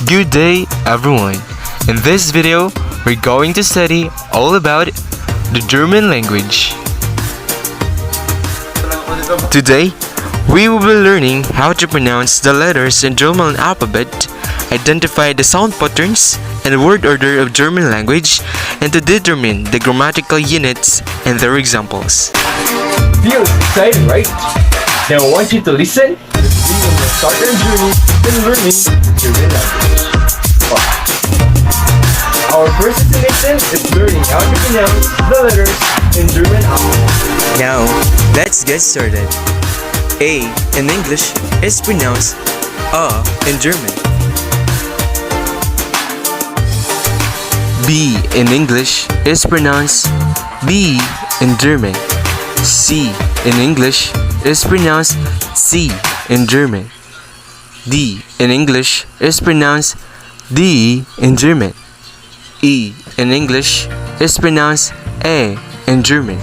Good day, everyone. In this video, we're going to study all about the German language. Today, we will be learning how to pronounce the letters in German alphabet, identify the sound patterns and word order of German language, and to determine the grammatical units and their examples. Feels exciting, right? Now I want you to listen as we will start our journey in learning German language. Our first destination is learning how to pronounce the letters in German alphabet. Now, let's get started. A in English is pronounced A in German. B in English is pronounced B in German. C in English is pronounced C in German. D in English is pronounced D in German. E in English is pronounced A in German.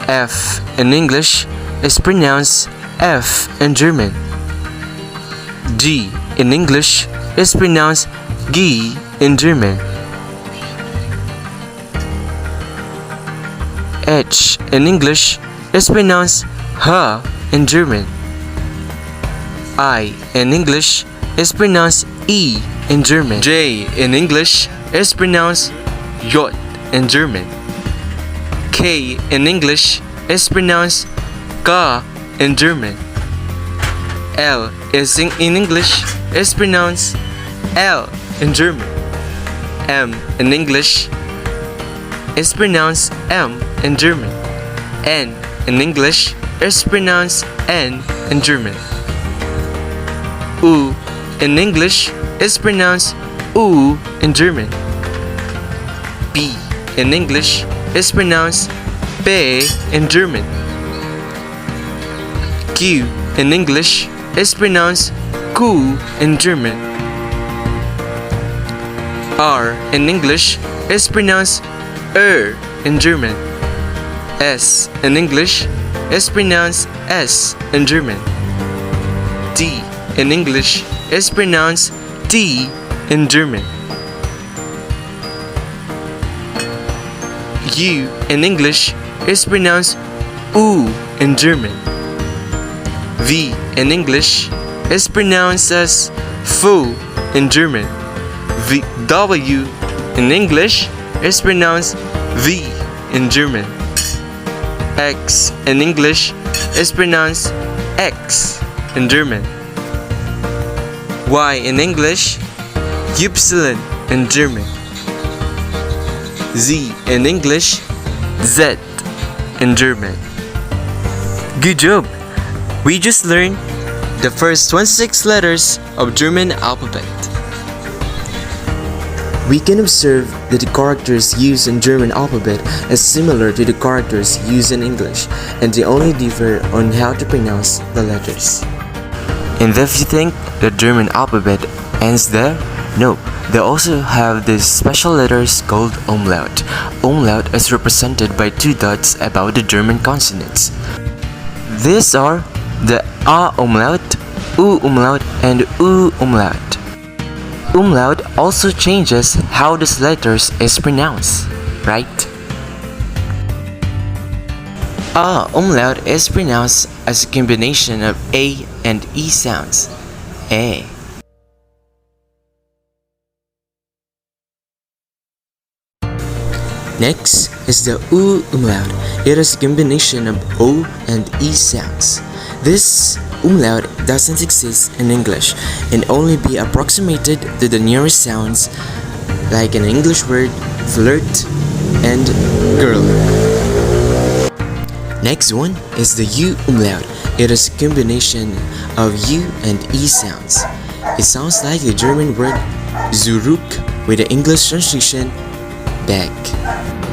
F in English is pronounced F in German. G in English is pronounced G in German. H in English is pronounced H in German. I in English is pronounced E in German. J in English is pronounced J in German. K in English is pronounced K in German. L is in English is pronounced L in German. M in English is pronounced M in German. N in English is pronounced N in German. U in English is pronounced U in German. P in English is pronounced P in German. Q in English is pronounced Q in German. R in English is pronounced in German. S in English is pronounced S in German. T in English is pronounced T in German. U in English is pronounced U in German. V in English is pronounced as Fu in German. W in English is pronounced V in German. X in English is pronounced X in German. Y in English, Y in German. Z in English, Z in German. Good job! We just learned the first 26 letters of German alphabet. We can observe that the characters used in German alphabet is similar to the characters used in English, and they only differ on how to pronounce the letters. And if you think the German alphabet ends there, no, they also have these special letters called umlaut. Umlaut is represented by two dots above the German consonants. These are the A umlaut, U umlaut, and U umlaut. Umlaut also changes how these letters is pronounced, right? A umlaut is pronounced as a combination of A and E sounds. A. Next is the U umlaut. It is a combination of O and E sounds. This umlaut doesn't exist in English and only be approximated to the nearest sounds like an English word, flirt, and girl. Next one is the U umlaut. It is a combination of U and E sounds. It sounds like the German word zurück with the English translation back.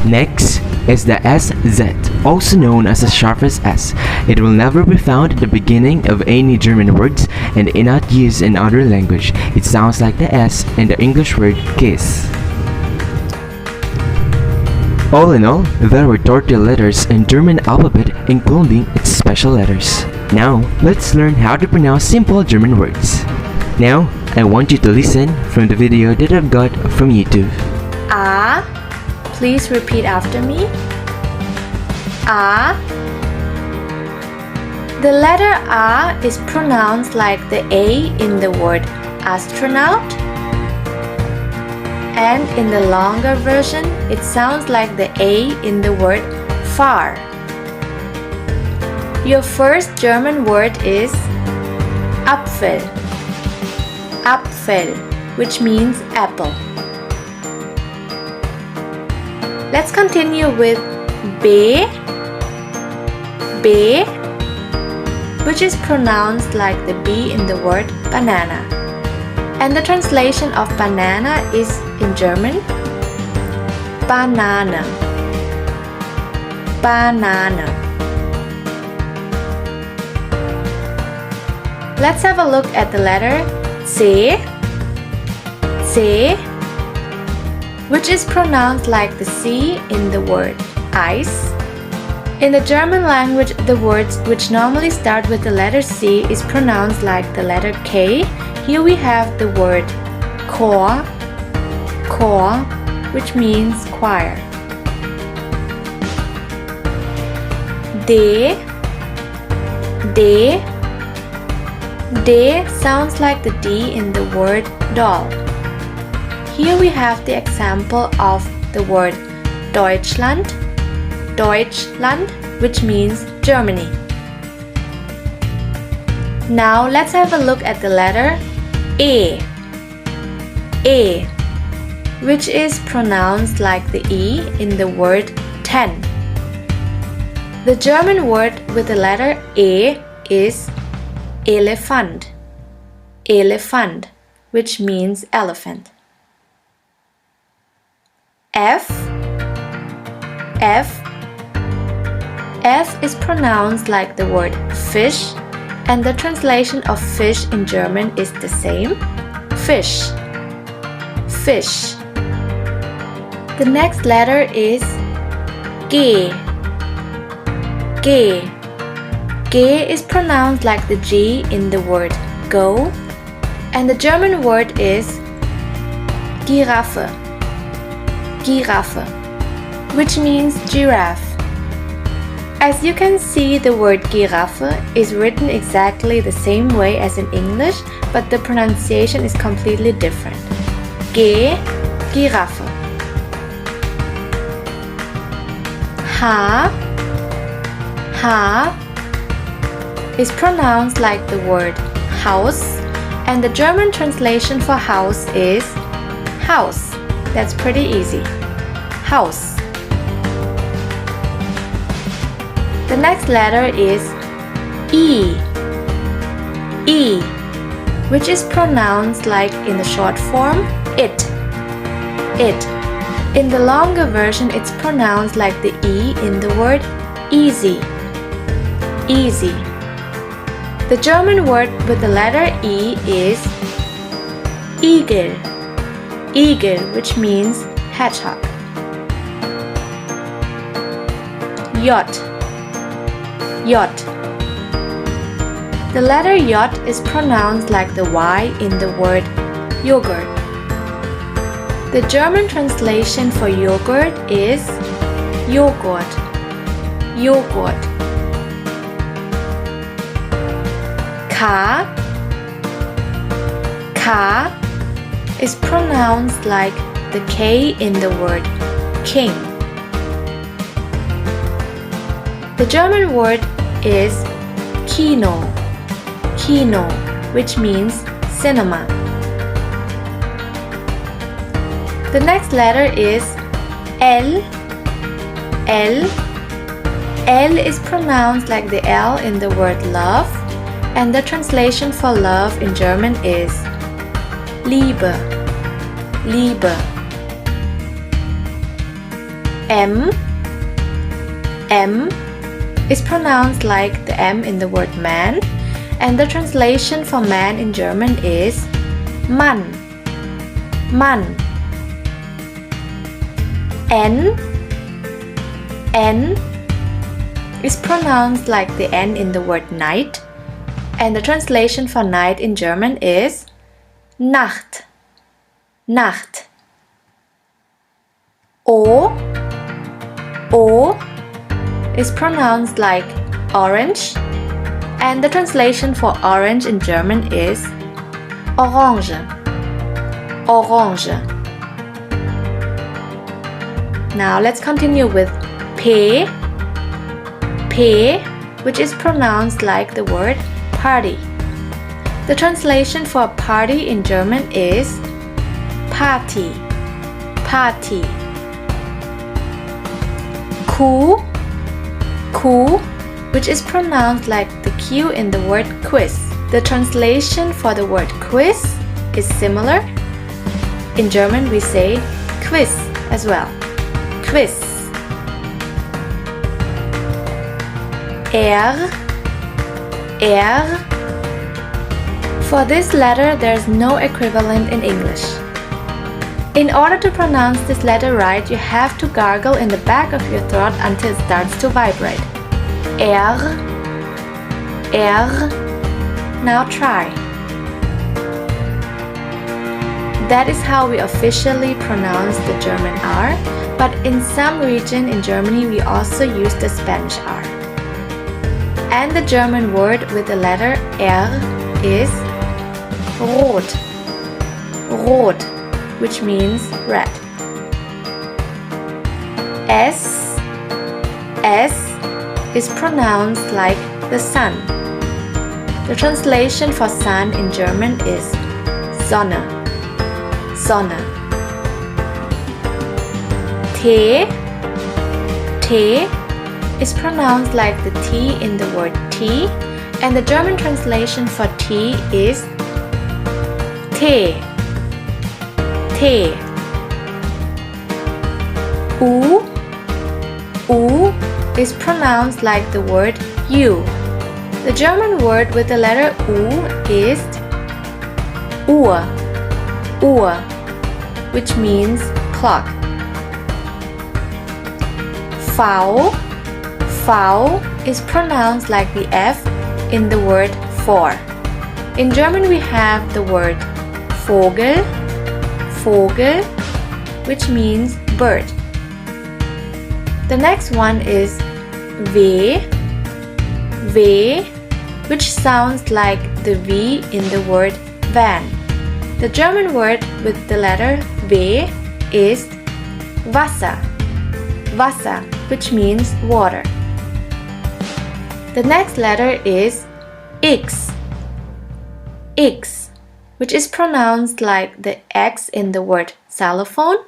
Next is the SZ, also known as the sharpest S. It will never be found at the beginning of any German words and is not used in other language. It sounds like the S in the English word kiss. All in all, there were 30 letters in German alphabet, including its special letters. Now, let's learn how to pronounce simple German words. Now, I want you to listen from the video that I've got from YouTube. A. Please repeat after me. A. The letter A is pronounced like the A in the word astronaut. And in the longer version, it sounds like the A in the word far. Your first German word is Apfel. Apfel, which means apple. Let's continue with B. B, which is pronounced like the B in the word banana. And the translation of banana is in German Banane. Banane. Let's have a look at the letter C. C, which is pronounced like the C in the word ice. In the German language, the words which normally start with the letter C is pronounced like the letter K. Here we have the word Chor, Chor, which means choir. D. D. D sounds like the D in the word doll. Here we have the example of the word Deutschland, Deutschland, which means Germany. Now let's have a look at the letter E. E, which is pronounced like the E in the word 10. The German word with the letter E is Elefant. Elefant, which means elephant. F. F. F is pronounced like the word fish, and the translation of fish in German is the same, fish. Fish. The next letter is G. G. G is pronounced like the G in the word go, and the German word is Giraffe. Giraffe, which means giraffe. As you can see, the word Giraffe is written exactly the same way as in English, but the pronunciation is completely different. G, Giraffe. H. H is pronounced like the word house, and the German translation for house is house. That's pretty easy. House. The next letter is E. E, which is pronounced like in the short form it. It. In the longer version, it's pronounced like the E in the word easy. Easy. The German word with the letter E is Igel. Igel, which means hedgehog. J. J. The letter J is pronounced like the Y in the word yogurt. The German translation for yogurt is Joghurt. Joghurt. K. K is pronounced like the K in the word king. The German word is Kino. Kino, which means cinema. The next letter is L. L. L is pronounced like the L in the word love, and the translation for love in German is Liebe. Liebe. M. M is pronounced like the M in the word man, and the translation for man in German is Mann. Mann. N. N is pronounced like the N in the word night, and the translation for night in German is Nacht, Nacht. O is pronounced like orange, and the translation for orange in German is Orange, Orange. Now let's continue with P, which is pronounced like the word party. The translation for party in German is Party, Party. Q, which is pronounced like the Q in the word quiz. The translation for the word quiz is similar. In German we say quiz as well. Quiz. R. For this letter, there's no equivalent in English. In order to pronounce this letter right, you have to gargle in the back of your throat until it starts to vibrate. R. Now try. That is how we officially pronounce the German R, but in some region in Germany we also use the Spanish R. And the German word with the letter R is rot, which means red. S is pronounced like the sun. The translation for sun in German is Sonne, Sonne. T is pronounced like the T in the word tea, and the German translation for tea is Tee. U is pronounced like the word you. The German word with the letter U is Uhr, which means clock. V is pronounced like the F in the word for. In German we have the word Vogel, which means bird. The next one is V, which sounds like the V in the word van. The German word with the letter V is Wasser, which means water. The next letter is X, which is pronounced like the X in the word xylophone.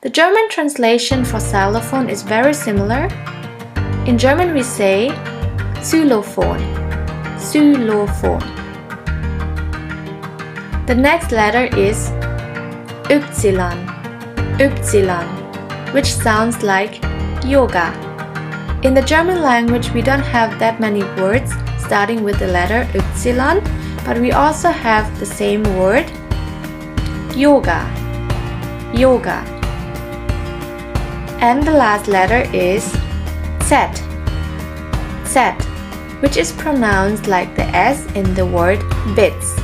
The German translation for xylophone is very similar. In German we say Xylophon. The next letter is Y, which sounds like yoga. In the German language we don't have that many words starting with the letter Y, but we also have the same word yoga. And the last letter is Z, which is pronounced like the S in the word bits.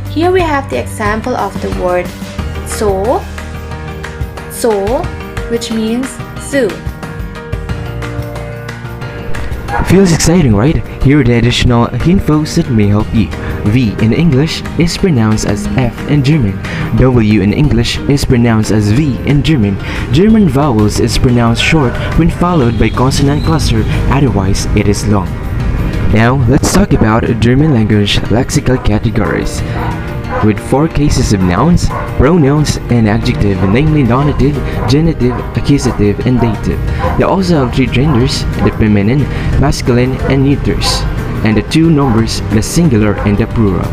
Here we have the example of the word Zoo, which means zoo. Feels exciting, right? Here are the additional infos that may help you. V in English is pronounced as F in German. W in English is pronounced as V in German. German vowels is pronounced short when followed by consonant cluster, otherwise it is long. Now, let's talk about German language lexical categories. With 4 cases of nouns, pronouns, and adjective, namely nominative, genitive, accusative, and dative. They also have 3 genders, the feminine, masculine, and neutres, and the 2 numbers, the singular and the plural.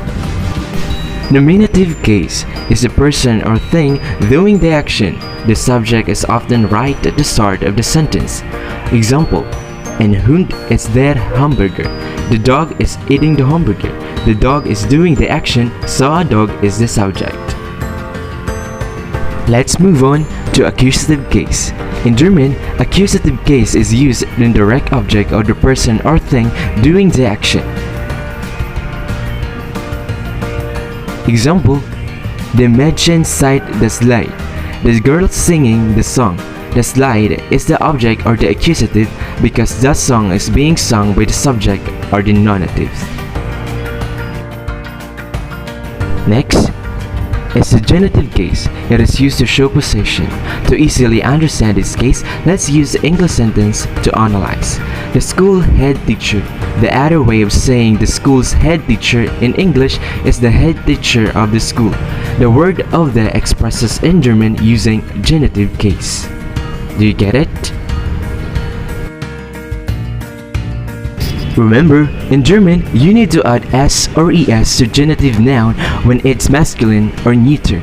Nominative case is the person or thing doing the action. The subject is often right at the start of the sentence. Example: Ein Hund ist der Hamburger. The dog is eating the hamburger. The dog is doing the action, so a dog is the subject. Let's move on to accusative case. In German, accusative case is used in the direct object of the person or thing doing the action. Example, the magician sight the slide. The girl singing the song. The slide is the object or the accusative because that song is being sung by the subject or the nominative. Next is the genitive case. It is used to show possession. To easily understand this case, let's use the English sentence to analyze. The school head teacher. The other way of saying the school's head teacher in English is the head teacher of the school. The word of the expresses in German using genitive case. Do you get it? Remember, in German, you need to add s or es to genitive noun when it's masculine or neuter.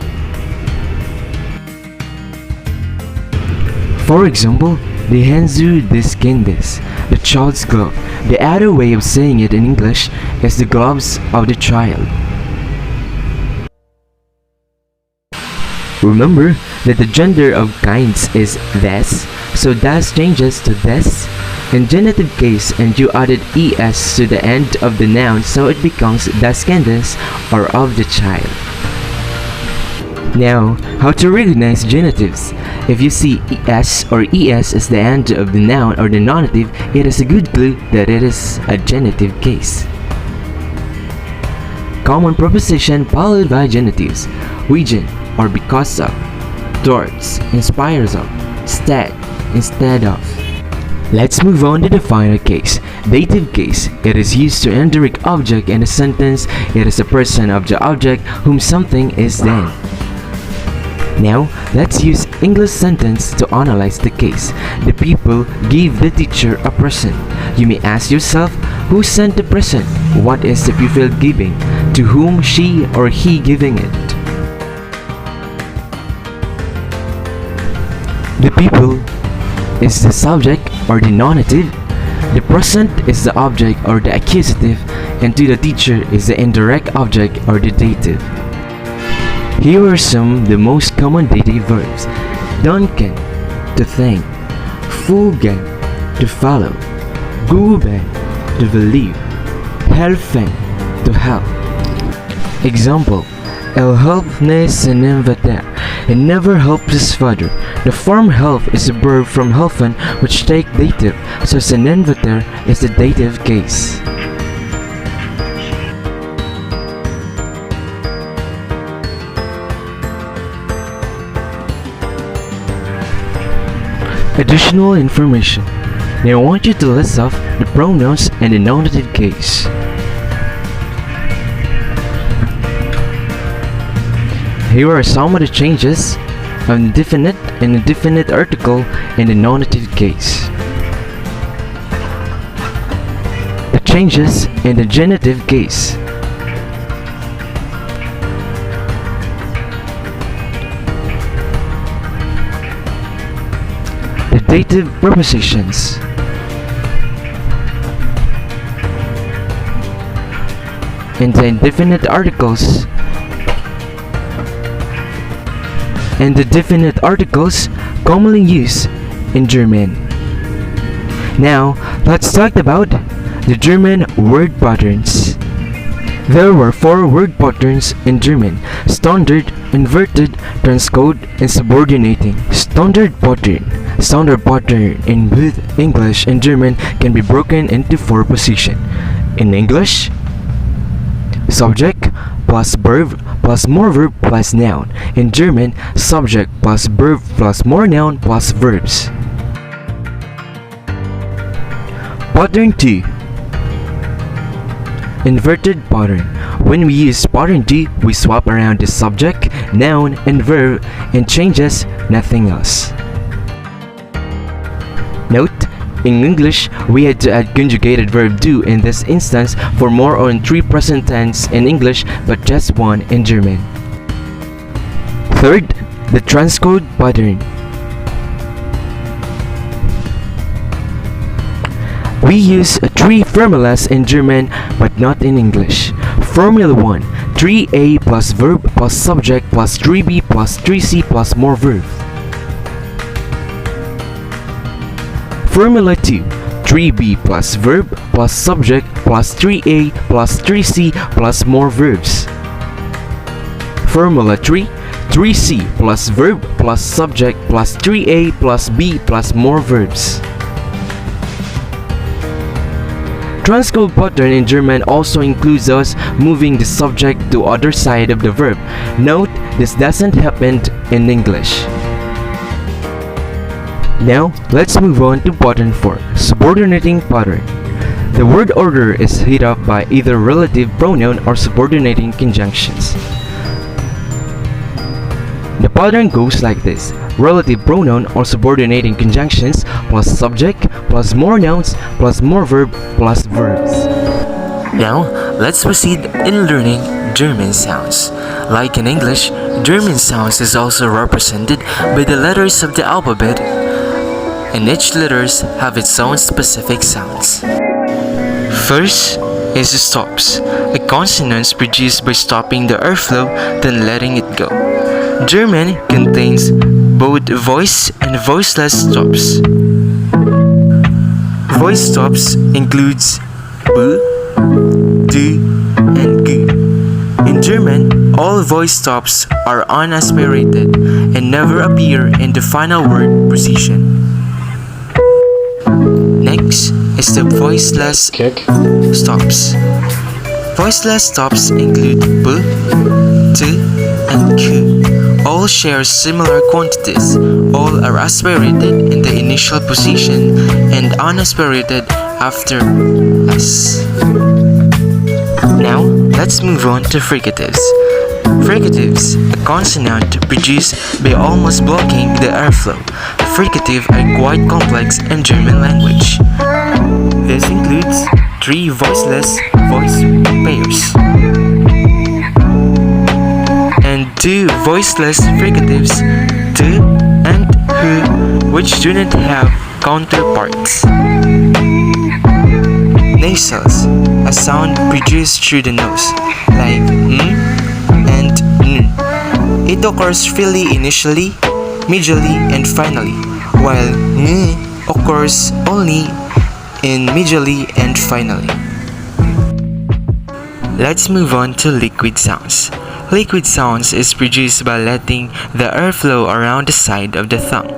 For example, the Handschuh des Kindes, the child's glove. The other way of saying it in English is the gloves of the child. Remember that the gender of kinds is des, so das changes to des. In genitive case, and you added es to the end of the noun, so it becomes das Kindes or of the child. Now, how to recognize genitives? If you see es or es as the end of the noun or the nominative, it is a good clue that it is a genitive case. Common preposition followed by genitives: region or because of, towards, inspires of, instead of. Let's move on to the final case, dative case. It is used to indirect object in a sentence. It is a person of the object whom something is then. Now, let's use English sentence to analyze the case. The people gave the teacher a present. You may ask yourself, who sent the present? What is the pupil giving? To whom she or he giving it? The people is the subject or the nominative. The present is the object or the accusative, and to the teacher is the indirect object or the dative. Here are some of the most common dative verbs: danken, to thank; folgen, to follow; glauben, to believe; helfen, to help. Example: er helpt niet zijn vader. He never helped his father. The form help is a verb from helfen which take dative, so zijn vader is the dative case. Additional information. Now I want you to list off the pronouns and the nominative case. Here are some of the changes of the definite and indefinite article in the nominative case. The changes in the genitive case. The dative prepositions. And the indefinite articles. And the definite articles commonly used in German. Now, let's talk about the German word patterns. There were 4 word patterns in German: standard, inverted, transcode, and subordinating. Standard pattern in both English and German can be broken into 4 positions. In English, subject plus verb plus more verb plus noun. In German, subject plus verb plus more noun plus verbs. Pattern 2. Inverted pattern. When we use pattern 2, we swap around the subject, noun, and verb and changes nothing else. Note, in English, we had to add conjugated verb do in this instance for more on 3 present tense in English but just 1 in German. Third, the transcode pattern. We use 3 formulas in German but not in English. Formula 1, 3a plus verb plus subject plus 3b plus 3c plus more verb. Formula 2, 3b plus verb plus subject plus 3a plus 3c plus more verbs. formula 3, 3C plus verb plus subject plus 3A plus B plus more verbs. Transcode pattern in German also includes us moving the subject to other side of the verb. Note, this doesn't happen in English. Now, let's move on to pattern 4, subordinating pattern. The word order is hit up by either relative pronoun or subordinating conjunctions. The pattern goes like this: relative pronoun or subordinating conjunctions plus subject plus more nouns plus more verb plus verbs. Now, let's proceed in learning German sounds. Like in English, German sounds is also represented by the letters of the alphabet, and each letters have its own specific sounds. First is the stops, a consonant produced by stopping the airflow then letting it go. German contains both voice and voiceless stops. Voice stops includes b, d, and g. In German, all voice stops are unaspirated and never appear in the final word position. Next is the voiceless stops. Voiceless stops include b, t, and q. All share similar quantities. All are aspirated in the initial position and unaspirated after s. Now, let's move on to fricatives. Fricatives, a consonant produced by almost blocking the airflow. Fricatives are quite complex in German language. This includes 3 voiceless voice pairs and 2 voiceless fricatives, t and h, which do not have counterparts. Nasals, a sound produced through the nose, like and n. It occurs freely initially, medially, and finally, while n occurs only in medially and finally. Let's move on to liquid sounds. Liquid sounds is produced by letting the airflow around the side of the tongue.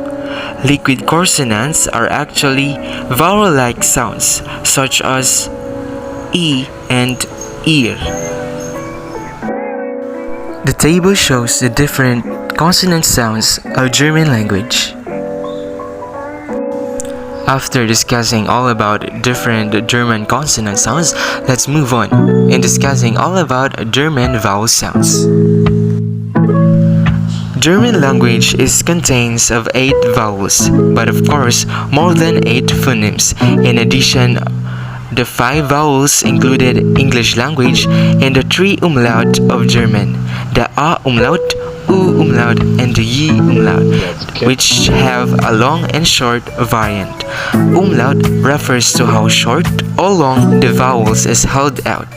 Liquid consonants are actually vowel-like sounds, such as e and ear. The table shows the different consonant sounds of German language. After discussing all about different German consonant sounds, let's move on in discussing all about German vowel sounds. German language contains of 8 vowels, but of course more than 8 phonemes. In addition, the 5 vowels included English language and the 3 umlaut of German, the A umlaut, U umlaut, and the Y umlaut, which have a long and short variant. Umlaut refers to how short or long the vowels is held out.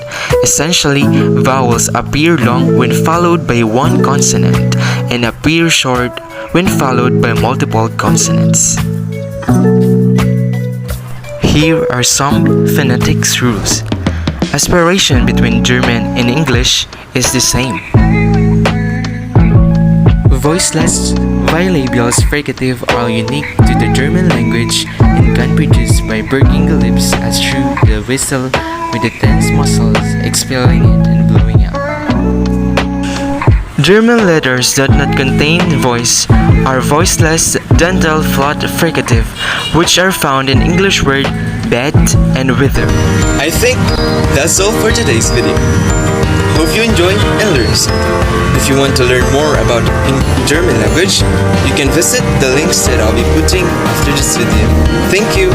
Essentially, vowels appear long when followed by one consonant and appear short when followed by multiple consonants. Here are some phonetics rules. Aspiration between German and English is the same. Voiceless bilabial fricative are unique to the German language and can be produced by breaking the lips as through the whistle with the tense muscles expelling it and blowing out. German letters that not contain voice are voiceless dental flat fricative, which are found in English word bed and wither. I think that's all for today's video. Hope you enjoyed and learned something. If you want to learn more about German language, you can visit the links that I'll be putting after this video. Thank you!